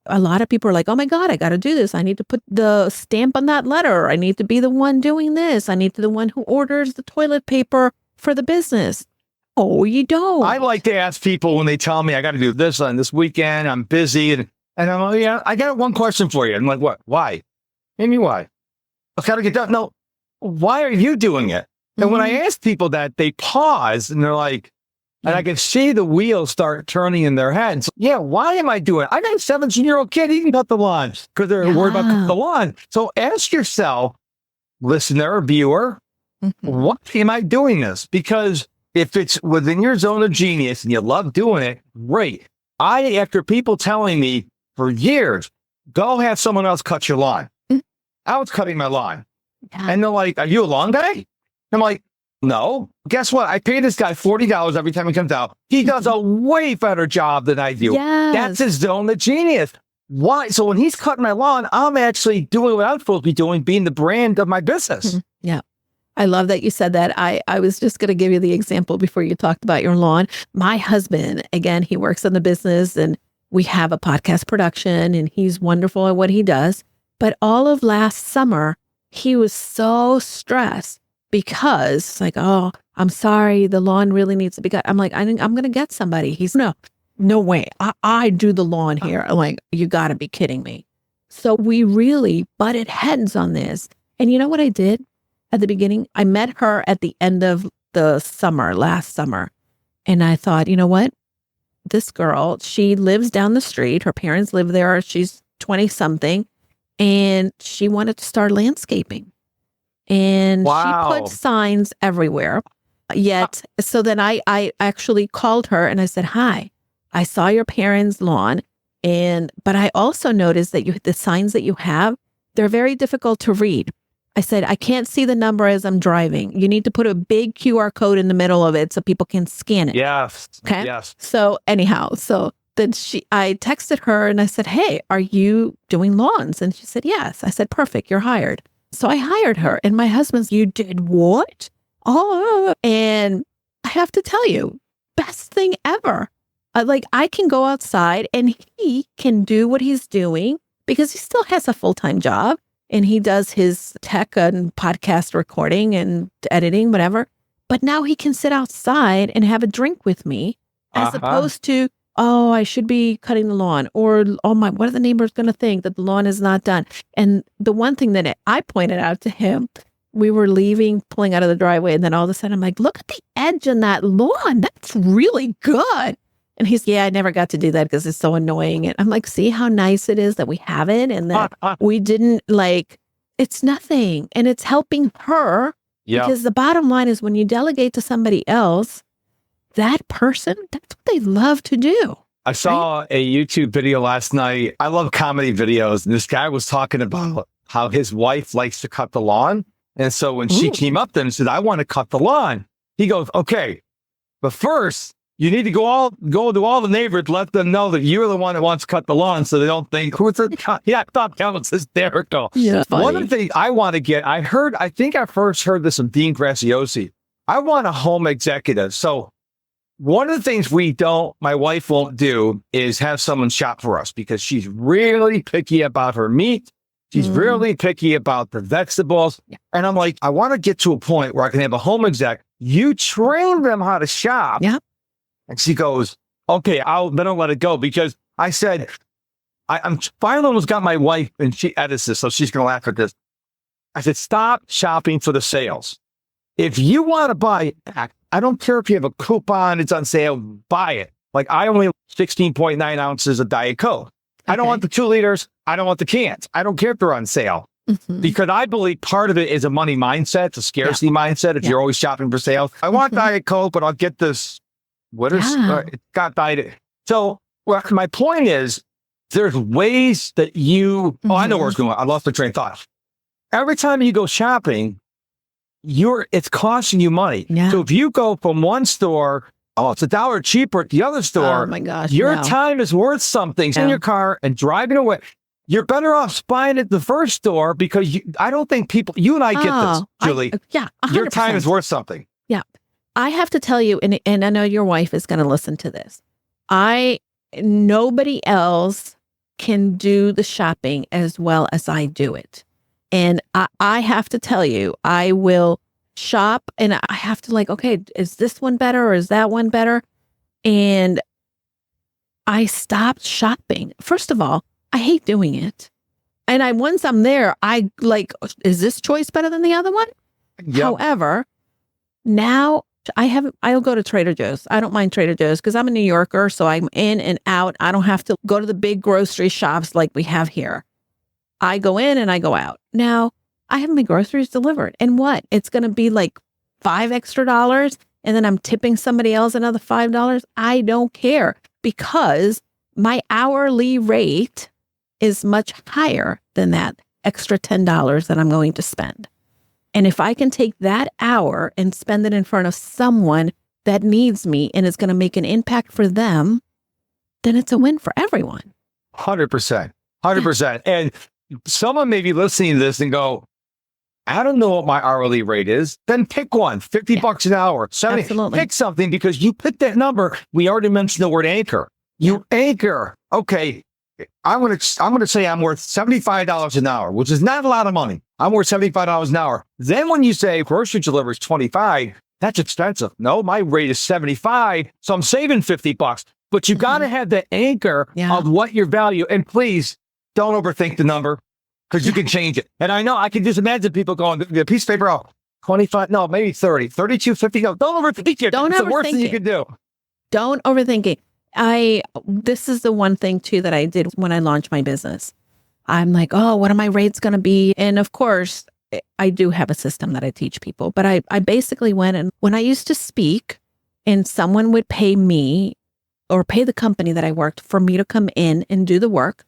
a lot of people are like, "Oh my God, I got to do this. I need to put the stamp on that letter. I need to be the one doing this. I need to be the one who orders the toilet paper for the business." Oh, you don't. I like to ask people when they tell me I got to do this on this weekend, I'm busy. And I'm like, "Yeah, I got one question for you." I'm like, "What? Why?" Amy, why? I got to get done. No, why are you doing it? And when I ask people that, they pause and they're like, and I can see the wheels start turning in their heads. Yeah, why am I doing it? I got a 17-year-old kid, he can cut the lawn because they're worried about cutting the lawn. So ask yourself, listener, viewer, why am I doing this? Because if it's within your zone of genius and you love doing it, great. After people telling me for years, go have someone else cut your lawn. I was cutting my lawn. And they're like, "Are you a lawn guy?" I'm like, "No." Guess what? I pay this guy $40 every time he comes out. He does a way better job than I do. Yes. That's his zone of genius. Why? So when he's cutting my lawn, I'm actually doing what I'm supposed to be doing, being the brand of my business. Yeah. I love that you said that. I was just going to give you the example before you talked about your lawn. My husband, again, he works in the business and we have a podcast production and he's wonderful at what he does. But all of last summer, he was so stressed because it's like, "Oh, I'm sorry, the lawn really needs to be cut." I'm like, I'm going to get somebody. He's no way. I do the lawn here. I'm like, "You got to be kidding me." So we really butted heads on this. And you know what I did at the beginning? I met her at the end of the summer, last summer. And I thought, you know what? This girl, she lives down the street. Her parents live there. She's 20 something. And she wanted to start landscaping. And she put signs everywhere. So then I actually called her and I said, "Hi, I saw your parents' lawn. But I also noticed that the signs that you have, they're very difficult to read. I said, I can't see the number as I'm driving. You need to put a big QR code in the middle of it so people can scan it." Yes. Okay. Yes. So anyhow, then I texted her and I said, "Hey, are you doing lawns?" And she said, "Yes." I said, "Perfect, you're hired." So I hired her. And my husband's, "You did what?" Oh, and I have to tell you, best thing ever. I can go outside and he can do what he's doing because he still has a full-time job and he does his tech and podcast recording and editing, whatever. But now he can sit outside and have a drink with me as opposed to, "Oh, I should be cutting the lawn," or, "Oh my, what are the neighbors going to think that the lawn is not done?" And the one thing that I pointed out to him, we were pulling out of the driveway, and then all of a sudden I'm like, "Look at the edge on that lawn. That's really good." And he's, "Yeah, I never got to do that because it's so annoying." And I'm like, "See how nice it is that we have it and that we didn't it's nothing. And it's helping her because the bottom line is when you delegate to somebody else, that person, that's what they love to do." I saw a YouTube video last night. I love comedy videos. And this guy was talking about how his wife likes to cut the lawn. And so when she came up to him and said, "I want to cut the lawn," he goes, "Okay, but first you need to go to all the neighbors, let them know that you're the one that wants to cut the lawn so they don't think, who's it?" Yeah, I thought that was hysterical. Yeah, one of the things I want to get, I think I first heard this from Dean Graziosi. I want a home executive. So one of the things my wife won't do is have someone shop for us because she's really picky about her meat. She's really picky about the vegetables. Yeah. And I'm like, I want to get to a point where I can have a home exec. You train them how to shop. Yeah. And she goes, okay, then I'll let it go, because I said, I'm finally almost got my wife, and she edits this, so she's going to laugh at this. I said, stop shopping for the sales. If you want to buy, I don't care if you have a coupon, it's on sale, buy it. Like, I only have 16.9 ounces of Diet Coke. I don't want the 2 liters. I don't want the cans. I don't care if they're on sale, because I believe part of it is a money mindset, it's a scarcity mindset. If you're always shopping for sales, I want Diet Coke, but I'll get this. It's got Diet. So my point is, there's ways that you, I know where it's going. I lost my train of thought. Every time you go shopping, it's costing you money. Yeah. So if you go from one store, it's $1 cheaper at the other store. Oh my gosh. Your time is worth something. It's in your car and driving away. You're better off buying it at the first store, because I don't think you and I get this, Julie. 100%. Your time is worth something. Yeah. I have to tell you, and I know your wife is going to listen to this. Nobody else can do the shopping as well as I do it. And I have to tell you, I will shop and I have to okay, is this one better or is that one better? And I stopped shopping. First of all, I hate doing it. And once I'm there, is this choice better than the other one? Yep. However, now I'll go to Trader Joe's. I don't mind Trader Joe's because I'm a New Yorker, so I'm in and out. I don't have to go to the big grocery shops like we have here. I go in and I go out. Now, I have my groceries delivered. And what? It's going to be like $5 extra, and then I'm tipping somebody else another $5. I don't care, because my hourly rate is much higher than that extra $10 that I'm going to spend. And if I can take that hour and spend it in front of someone that needs me and is going to make an impact for them, then it's a win for everyone. 100%. 100%. And someone may be listening to this and go, I don't know what my hourly rate is. Then pick one, $50 an hour, 70. Absolutely. Pick something, because you pick that number. We already mentioned the word anchor. You anchor. Okay, I'm going to say I'm worth $75 an hour, which is not a lot of money. I'm worth $75 an hour. Then when you say grocery delivery is $25, that's expensive. No, my rate is $75, so I'm saving $50. But you got to have that anchor of what your value. And please don't overthink the number, because you can change it. And I know I can just imagine people going, a piece of paper, 25, no, maybe 30, 32, 50. No, don't overthink it. Don't it's overthink the worst thing you can do. Don't overthink it. This is the one thing too that I did when I launched my business. I'm like, what are my rates going to be? And of course, I do have a system that I teach people, but I basically went, and when I used to speak and someone would pay me or pay the company that I worked for me to come in and do the work,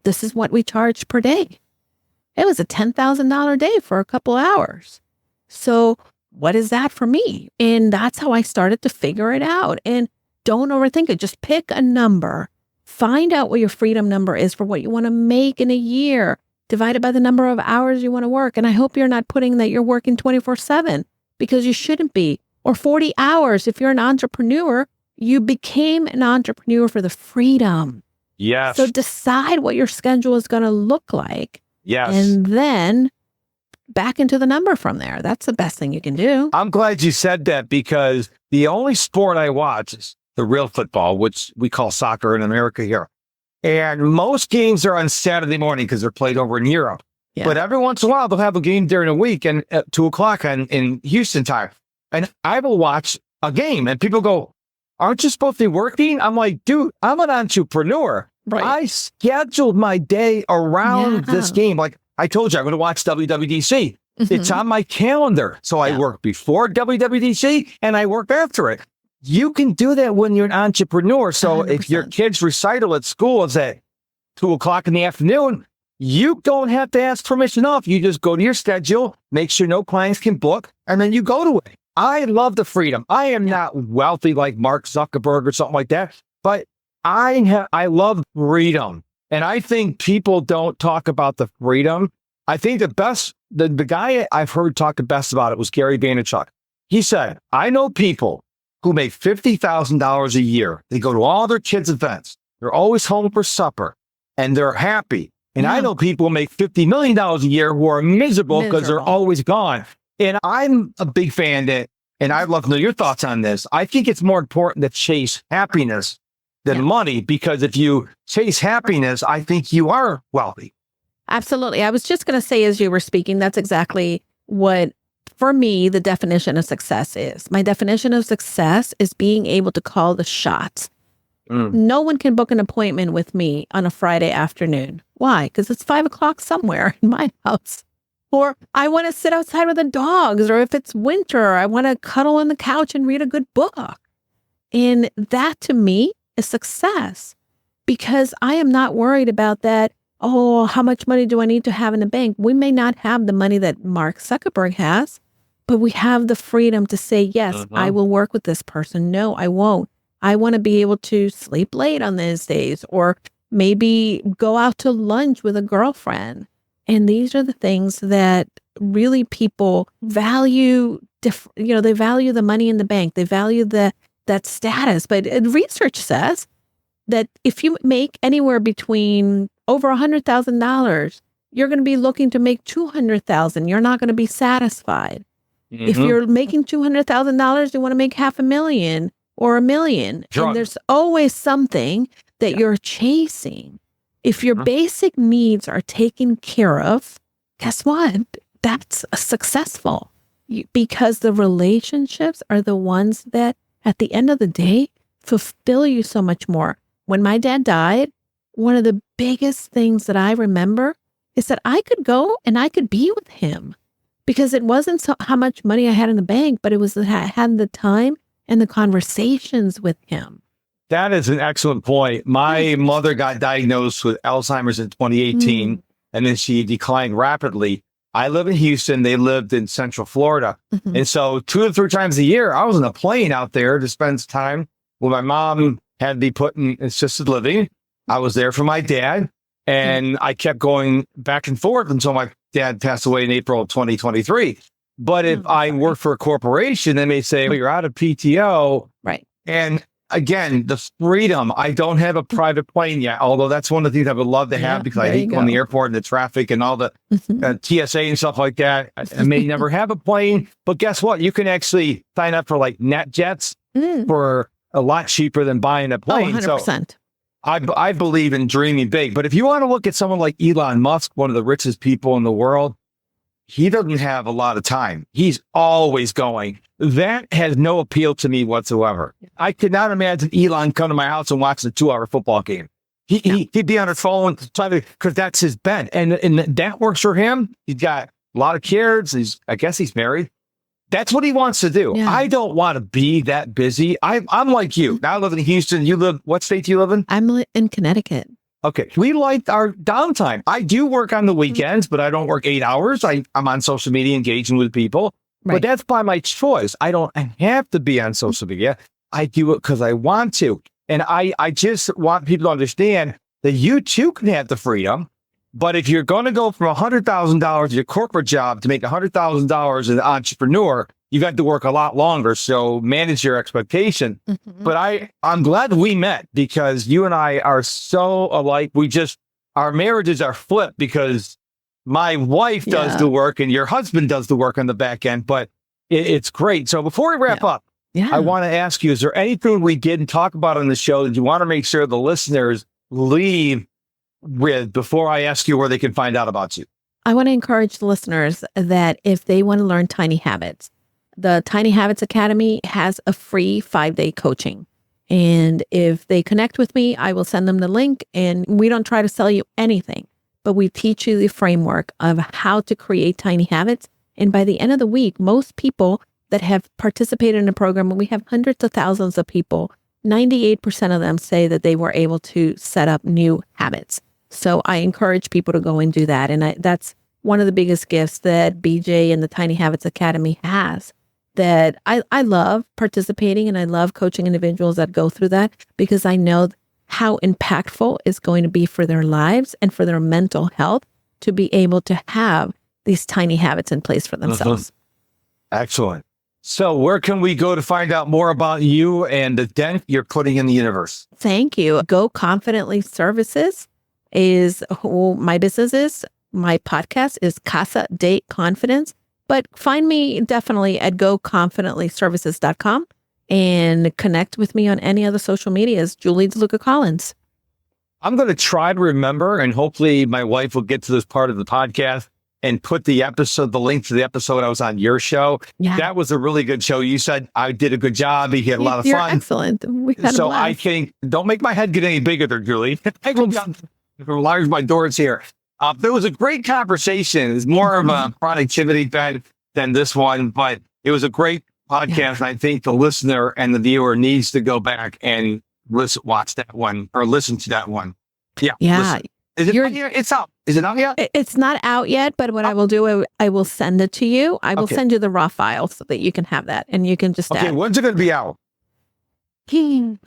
this is what we charged per day. It was a $10,000 day for a couple hours. So what is that for me? And that's how I started to figure it out. And don't overthink it. Just pick a number. Find out what your freedom number is for what you want to make in a year, divided by the number of hours you want to work. And I hope you're not putting that you're working 24/7, because you shouldn't be. Or 40 hours. If you're an entrepreneur, you became an entrepreneur for the freedom. Yes. So decide what your schedule is going to look like. Yes. And then back into the number from there. That's the best thing you can do. I'm glad you said that, because the only sport I watch is the real football, which we call soccer in America here. And most games are on Saturday morning because they're played over in Europe. Yeah. But every once in a while, they'll have a game during the week and at 2:00 in Houston time. And I will watch a game and people go, aren't you supposed to be working? I'm like, dude, I'm an entrepreneur. Right. I scheduled my day around this game. Like I told you, I'm going to watch WWDC. It's on my calendar. So I work before WWDC and I work after it. You can do that when you're an entrepreneur. So 100%. If your kid's recital at school is at 2:00 in the afternoon, you don't have to ask permission off. You just go to your schedule, make sure no clients can book, and then you go to it. I love the freedom. I am not wealthy like Mark Zuckerberg or something like that, but I love freedom. And I think people don't talk about the freedom. I think the guy I've heard talk the best about it was Gary Vaynerchuk. He said, I know people who make $50,000 a year. They go to all their kids' events. They're always home for supper and they're happy. And I know people who make $50 million a year who are miserable because they're always gone. And I'm a big fan that, and I'd love to know your thoughts on this. I think it's more important to chase happiness than money, because if you chase happiness, I think you are wealthy. Absolutely. I was just going to say, as you were speaking, that's exactly what, for me, the definition of success is. My definition of success is being able to call the shots. No one can book an appointment with me on a Friday afternoon. Why? Because it's 5 o'clock somewhere in my house. Or I want to sit outside with the dogs, or if it's winter, I want to cuddle on the couch and read a good book. And that to me is success, because I am not worried about that. Oh, how much money do I need to have in the bank? We may not have the money that Mark Zuckerberg has, but we have the freedom to say, yes, I will work with this person. No, I won't. I want to be able to sleep late on those days, or maybe go out to lunch with a girlfriend. And these are the things that really people value. They value the money in the bank. They value that status. But research says that if you make anywhere between over $100,000, you're going to be looking to make $200,000. You're not going to be satisfied. If you're making $200,000, you want to make $500,000 or $1 million. And there's always something that you're chasing. If your basic needs are taken care of, guess what? That's successful, because the relationships are the ones that at the end of the day fulfill you so much more. When my dad died, one of the biggest things that I remember is that I could go and I could be with him, because it wasn't how much money I had in the bank, but it was that I had the time and the conversations with him. That is an excellent point. My mother got diagnosed with Alzheimer's in 2018, and then she declined rapidly. I live in Houston. They lived in Central Florida. And so 2 or 3 times a year, I was in a plane out there to spend time with my mom. Had to be put in assisted living. I was there for my dad, and I kept going back and forth until my dad passed away in April of 2023. But if I work for a corporation, they may say, well, you're out of PTO. Right. And again, the freedom. I don't have a private plane yet, although that's one of the things I would love to have, because I hate going to the airport and the traffic and all the TSA and stuff like that. I may never have a plane, but guess what? You can actually sign up for like NetJets for a lot cheaper than buying a plane. 100%. So I believe in dreaming big. But if you want to look at someone like Elon Musk, one of the richest people in the world, he doesn't have a lot of time. He's always going. That has no appeal to me whatsoever. I could not imagine Elon come to my house and watch a 2-hour football game. He'd be on his phone because that's his bent. And that works for him. He's got a lot of kids. I guess he's married. That's what he wants to do. Yeah. I don't want to be that busy. I'm like you. Now I live in Houston. You live, what state do you live in? I'm in Connecticut. Okay. We like our downtime. I do work on the weekends, but I don't work 8 hours. I'm on social media engaging with people, but that's by my choice. I don't have to be on social media. I do it because I want to. And I just want people to understand that you too can have the freedom. But if you're going to go from $100,000 to your corporate job to make $100,000 as an entrepreneur, you got to work a lot longer. So manage your expectation. But I'm glad we met, because you and I are so alike. Our marriages are flipped, because my wife does the work and your husband does the work on the back end. But it's great. So before we wrap up, I want to ask you, is there anything we didn't talk about on the show that you want to make sure the listeners leave with before I ask you where they can find out about you? I want to encourage the listeners that if they want to learn tiny habits, the Tiny Habits Academy has a free 5-day coaching. And if they connect with me, I will send them the link. And we don't try to sell you anything, but we teach you the framework of how to create tiny habits. And by the end of the week, most people that have participated in the program, and we have hundreds of thousands of people, 98% of them say that they were able to set up new habits. So I encourage people to go and do that. And that's one of the biggest gifts that BJ and the Tiny Habits Academy has, that I love participating, and I love coaching individuals that go through that, because I know how impactful it's going to be for their lives and for their mental health to be able to have these tiny habits in place for themselves. Excellent. So where can we go to find out more about you and the dent you're putting in the universe? Thank you. Go Confidently Services is who my business is. My podcast is Casa de Confidence, but find me definitely at goconfidentlyservices.com and connect with me on any other social medias, Julie Delucca-Collins. I'm going to try to remember, and hopefully my wife will get to this part of the podcast and put the link to the episode I was on your show. Yeah. That was a really good show. You said I did a good job. You had a lot of You're fun. Excellent. We had So a blast. I think, don't make my head get any bigger there, Julie. I will enlarge my doors here. There was a great conversation. It's more of a productivity bed than this one, but it was a great podcast. Yeah. And I think the listener and the viewer needs to go back and watch that one or listen to that one. Yeah. Yeah. Listen. Is it out here? It's out. Is it out yet? It's not out yet, but what I will do, I will send it to you. I will send you the raw file so that you can have that and you can just Okay, add. when's it going to be out?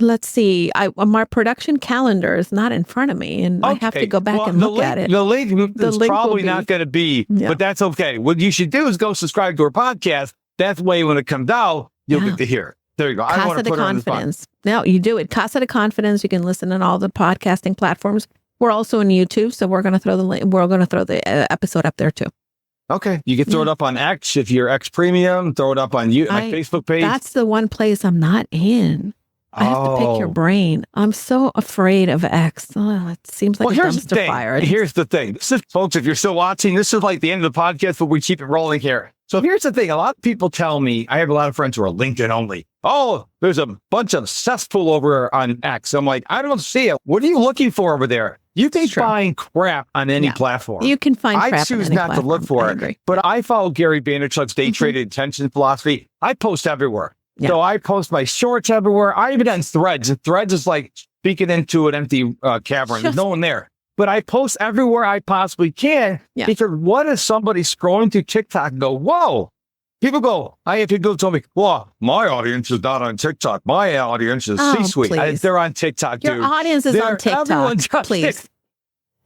Let's see. My production calendar is not in front of me, and I have to go back and look at it. The link is link probably will not going to be, Yeah. but that's okay. What you should do is go subscribe to our podcast. That's way when it comes out, you'll get to hear it. There you go. I don't want Casa to de put it on the spot. Confidence. No, you do it. Casa de Confidence. You can listen on all the podcasting platforms. We're also on YouTube, so we're going to throw the link. We're going to throw the episode up there too. Okay. You can throw it up on X if you're X Premium. Throw it up on my Facebook page. That's the one place I'm not in. I have to pick your brain. I'm so afraid of X. Oh, it seems like a dumpster fire. Here's the thing. This is, folks, if you're still watching, this is like the end of the podcast, but we keep it rolling here. So here's the thing. A lot of people tell me, I have a lot of friends who are LinkedIn only. Oh, there's a bunch of cesspool over on X. I'm like, I don't see it. What are you looking for over there? You can find crap on any platform. You can find crap I choose not to look for it. But I follow Gary Vaynerchuk's day traded attention philosophy. I post everywhere. Yeah. So I post my shorts everywhere. I even on Threads. Threads is like speaking into an empty cavern. There's no one there. But I post everywhere I possibly can. Yeah. Because what if somebody scrolling through TikTok and go, whoa? People go, I have people tell me, well, my audience is not on TikTok. My audience is C-suite. They're on TikTok, dude. Your audience is on TikTok. Please.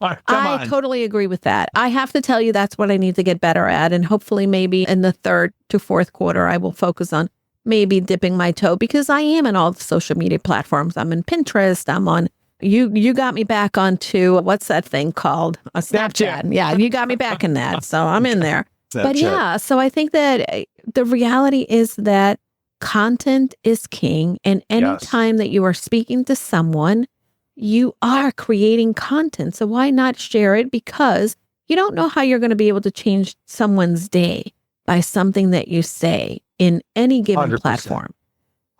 I totally agree with that. I have to tell you, that's what I need to get better at. And hopefully maybe in the 3rd to 4th quarter, I will focus on maybe dipping my toe, because I am in all the social media platforms. I'm in Pinterest. I'm on, you got me back onto, what's that thing called? A Snapchat. Yeah, you got me back in that. So I'm in there. But yeah, so I think that the reality is that content is king. And anytime that you are speaking to someone, you are creating content. So why not share it? Because you don't know how you're going to be able to change someone's day by something that you say in any given 100%. platform.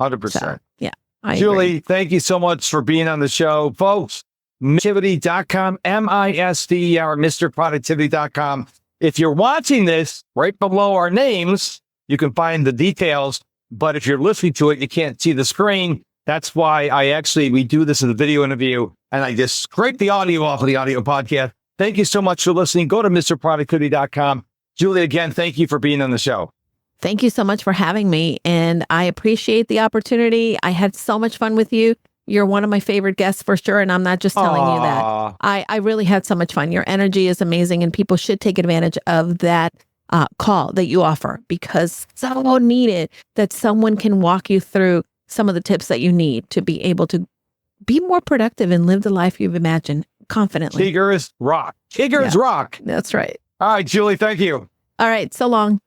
100%. So, yeah. Julie, thank you so much for being on the show. Folks, Productivity.com, MISTER, MrProductivity.com. If you're watching this right below our names, you can find the details. But if you're listening to it, you can't see the screen. That's why we do this as a video interview, and I just scrape the audio off of the audio podcast. Thank you so much for listening. Go to MrProductivity.com. Julie, again, thank you for being on the show. Thank you so much for having me, and I appreciate the opportunity. I had so much fun with you. You're one of my favorite guests for sure, and I'm not just telling you that. I really had so much fun. Your energy is amazing, and people should take advantage of that call that you offer, because so needed that someone can walk you through some of the tips that you need to be able to be more productive and live the life you've imagined confidently. Tigers rock. Tigers rock. That's right. All right, Julie, thank you. All right, so long.